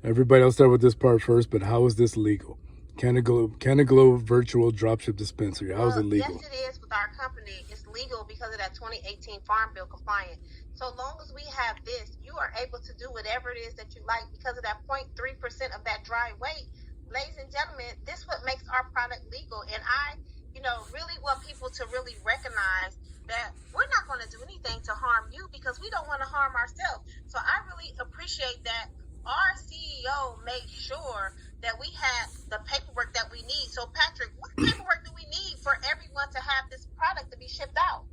Everybody, I'll start with this part first, but how is this legal? Cannaglobe virtual dropship dispensary. How is it legal? Yes, it is with our company. It's legal because of that 2018 Farm Bill compliant. So long as we have this, you are able to do whatever it is that you like because of that 0.3% of that dry weight. Ladies and gentlemen, this is what makes our product legal. And I, really want people to really recognize that we're not going to do anything to harm you because we don't want to harm ourselves. So I really appreciate that our CEO made sure that we had the paperwork that we need. So Patrick, what paperwork do we need for everyone to have this product to be shipped out?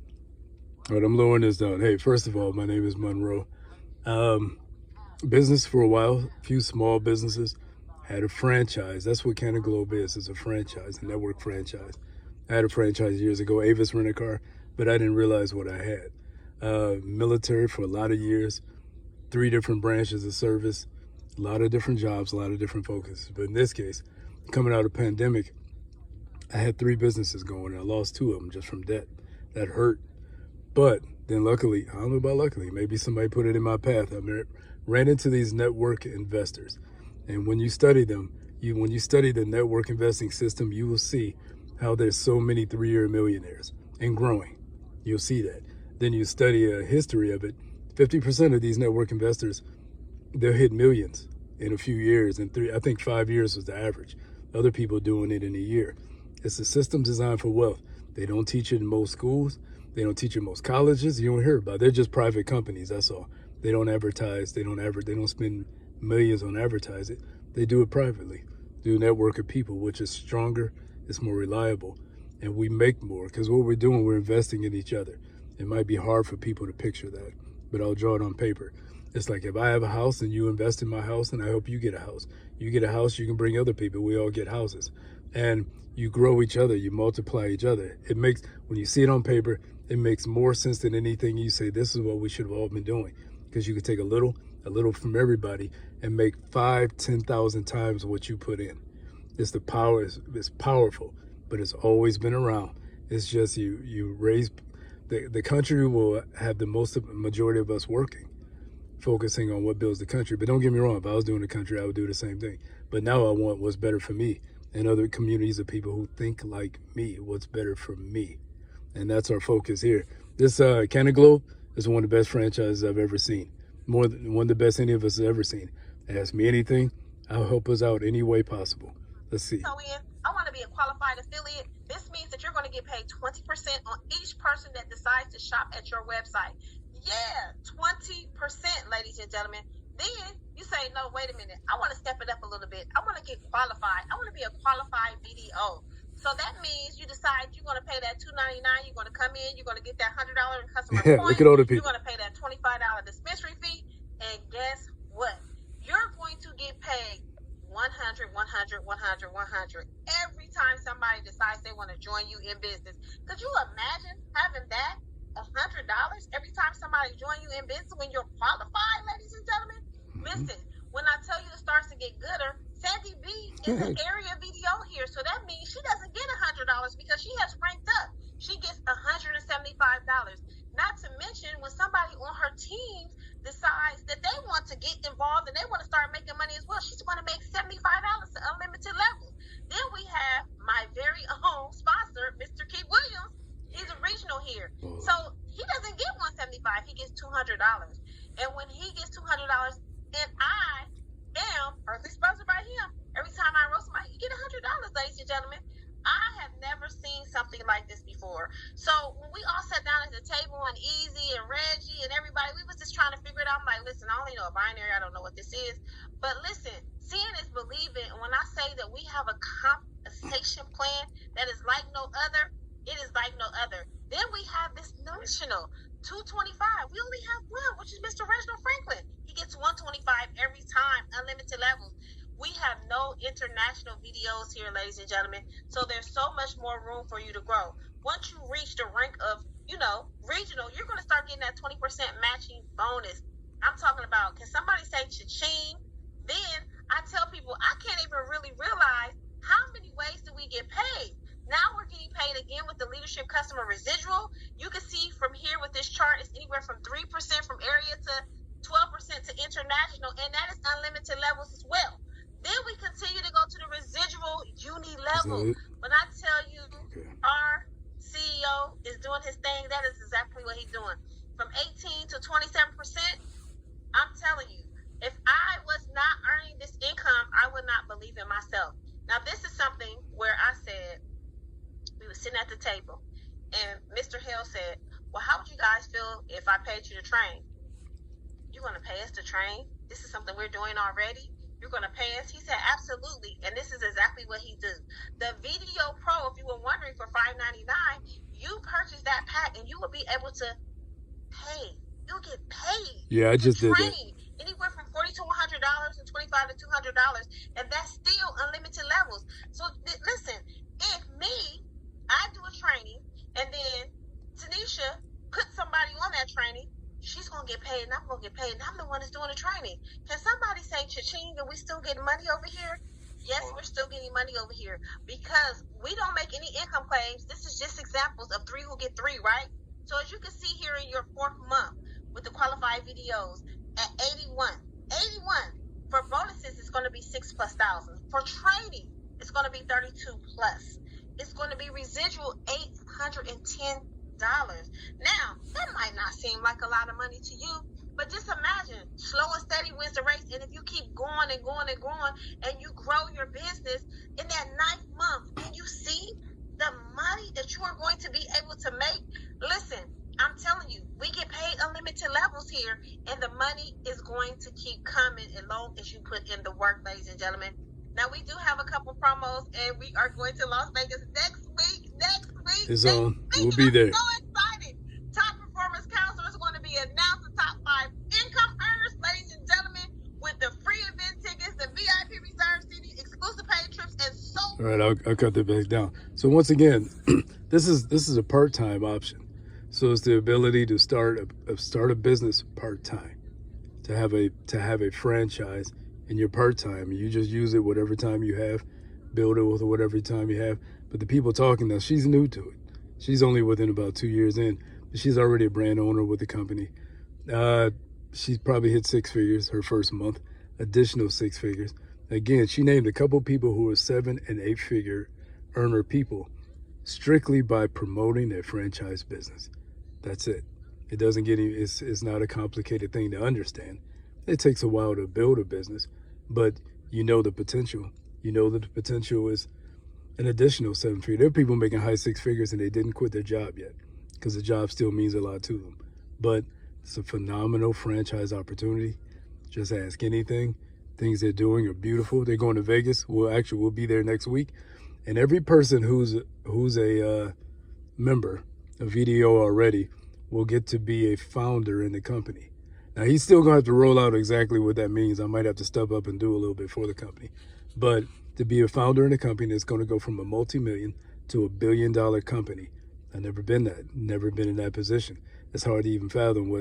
All right, I'm lowering this down. Hey, first of all, my name is Monroe. Business for a while, a few small businesses, had a franchise. That's what Cannaglobe is. It's a franchise, a network franchise. I had a franchise years ago, Avis Rent-A-Car, but I didn't realize what I had. Military for a lot of years, 3 different branches of service, a lot of different jobs, a lot of different focuses. But in this case, coming out of pandemic, I had 3 businesses going, and I lost 2 of them just from debt. That hurt. But then luckily, I don't know about luckily, maybe somebody put it in my path. I ran into these network investors. And when you study them, when you study the network investing system, you will see how there's so many 3-year millionaires and growing. You'll see that. Then you study a history of it. 50% of these network investors, they'll hit millions in a few years. And I think 5 years was the average. Other people doing it in a year. It's a system designed for wealth. They don't teach it in most schools. They don't teach it in most colleges. You don't hear about it. They're just private companies, that's all. They don't advertise. They don't spend millions on advertising. They do it privately. Do a network of people, which is stronger, it's more reliable, and we make more because what we're doing, we're investing in each other. It might be hard for people to picture that, but I'll draw it on paper. It's like if I have a house and you invest in my house and I hope you get a house. You get a house, you can bring other people. We all get houses. And you grow each other, you multiply each other. It makes, when you see it on paper, it makes more sense than anything you say, this is what we should have all been doing. Because you could take a little from everybody and make 5,000, 10,000 times what you put in. It's the power, it's powerful, but it's always been around. It's just you raise, the country will have the majority of us working, focusing on what builds the country. But don't get me wrong, if I was doing the country, I would do the same thing. But now I want what's better for me and other communities of people who think like me, what's better for me. And that's our focus here. This Cannaglobe is one of the best franchises I've ever seen. One of the best any of us have ever seen. Ask me anything, I'll help us out any way possible. Let's see. So I want to be a qualified affiliate. This means that you're going to get paid 20% on each person that decides to shop at your website. Yeah, 20%, ladies and gentlemen. Then you say, no, wait a minute. I want to step it up a little bit. I want to get qualified. I want to be a qualified BDO. So that means you decide you're going to pay that $2.99. You're going to come in. You're going to get that $100 customer point. Look at all the people. You're going to pay that $25 dispensary fee. And guess what? You're going to get paid 100, 100, 100, 100 every time somebody decides they want to join you in business. Could you imagine having that $100 every time somebody join you in business when you're qualified, ladies and gentlemen? Listen, when I tell you it starts to get gooder, Sandy B is an area VDO here, so that means she doesn't get $100 because she has ranked up. She gets $175. Not to mention when somebody on her team decides that they want to get involved and they want to start making money as well, she's going to make $75 to unlimited levels. Then we have my very own sponsor, Mr. Keith Williams. He's a regional here. So he doesn't get $175, he gets $200. And when he gets $200, and I am personally sponsored by him, every time I roast somebody, you get $100, ladies and gentlemen. I have never seen something like this before. So when we all sat down at the table and Easy and Reggie and everybody, we was just trying to figure it out. I'm like, listen, I only know a binary. I don't know what this is. But listen, seeing is believing. And when I say that we have a compensation plan that is like no other, it is like no other. Then we have this national $225. We only have one, which is Mr. Reginald Franklin. He gets $125 every time, unlimited levels. We have no international videos here, ladies and gentlemen. So there's so much more room for you to grow. Once you reach the rank of, regional, you're going to start getting that 20% matching bonus. I'm talking about, can somebody say cha-ching? Then I tell people, I can't even really realize how many ways do we get paid. Now we're getting paid again with the leadership customer residual. You can see from here with this chart, it's anywhere from 3% from area to 12% to international, and that is unlimited levels as well. Then we continue to go to the residual uni level. When I tell you our CEO is doing his thing, that is exactly what he's doing. From 18 to 27%, I'm telling you, if I was not earning this income, I would not believe in myself. Now, this is something where I said, we were sitting at the table, and Mr. Hill said, well, how would you guys feel if I paid you to train? You're going to pay us to train? This is something we're doing already? You're going to pay us? He said, absolutely. And this is exactly what he do. The Video Pro, if you were wondering, for $5.99, you purchase that pack and you will be able to pay. You'll get paid. Yeah, I just did that. Anywhere from $40 to $100 and $25 to $200. And that's still unlimited levels. So listen, if I do a training and then Tanisha put somebody on that training, she's going to get paid and I'm going to get paid and I'm the one that's doing the training. Can somebody say cha-ching and we still getting money over here? Yes, we're still getting money over here because we don't make any income claims. This is just examples of 3 who get 3, right? So as you can see here in your 4th month with the qualified videos at 81. For bonuses, it's going to be $6,000+. For training, it's going to be $32+. It's going to be residual $810. Now, that might not seem like a lot of money to you, but just imagine, slow and steady wins the race. And if you keep going and going and going and you grow your business in that 9th month and you see the money that you are going to be able to make, listen, I'm telling you, we get paid unlimited levels here and the money is going to keep coming as long as you put in the work, ladies and gentlemen. Now, we do have a couple promos and we are going to Las Vegas next week. It's on. We'll be there. I'm so excited. Top Performance Counselor is going to be announced the top 5 income earners, ladies and gentlemen, with the free event tickets, the VIP reserve seating, exclusive paid trips, and so. All right, I'll cut that back down. So once again, this is a part-time option. So it's the ability to start a business part-time, to have a franchise in your part-time. You just use it whatever time you have, build it with whatever time you have. But the people talking now, she's new to it. She's only within about 2 years in, but she's already a brand owner with the company. She's probably hit 6 figures her first month, additional 6 figures. Again, she named a couple people who are 7- and 8-figure earner people strictly by promoting their franchise business. That's it. It doesn't get any, it's not a complicated thing to understand. It takes a while to build a business, but you know the potential. You know that the potential is an additional 7 figures. There are people making high 6 figures and they didn't quit their job yet because the job still means a lot to them. But it's a phenomenal franchise opportunity. Just ask anything. Things they're doing are beautiful. They're going to Vegas. We'll be there next week. And every person who's a member of VDO already will get to be a founder in the company. Now, he's still going to have to roll out exactly what that means. I might have to step up and do a little bit for the company. But to be a founder in a company that's going to go from a multi-million to $1 billion company, I've never been in that position. It's hard to even fathom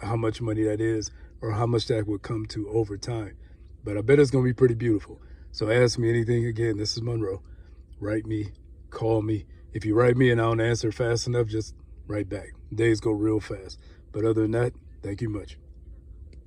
how much money that is or how much that would come to over time. But I bet it's going to be pretty beautiful. So ask me anything. Again, this is Monroe. Write me, call me. If you write me and I don't answer fast enough, just write back. Days go real fast. But other than that, thank you much.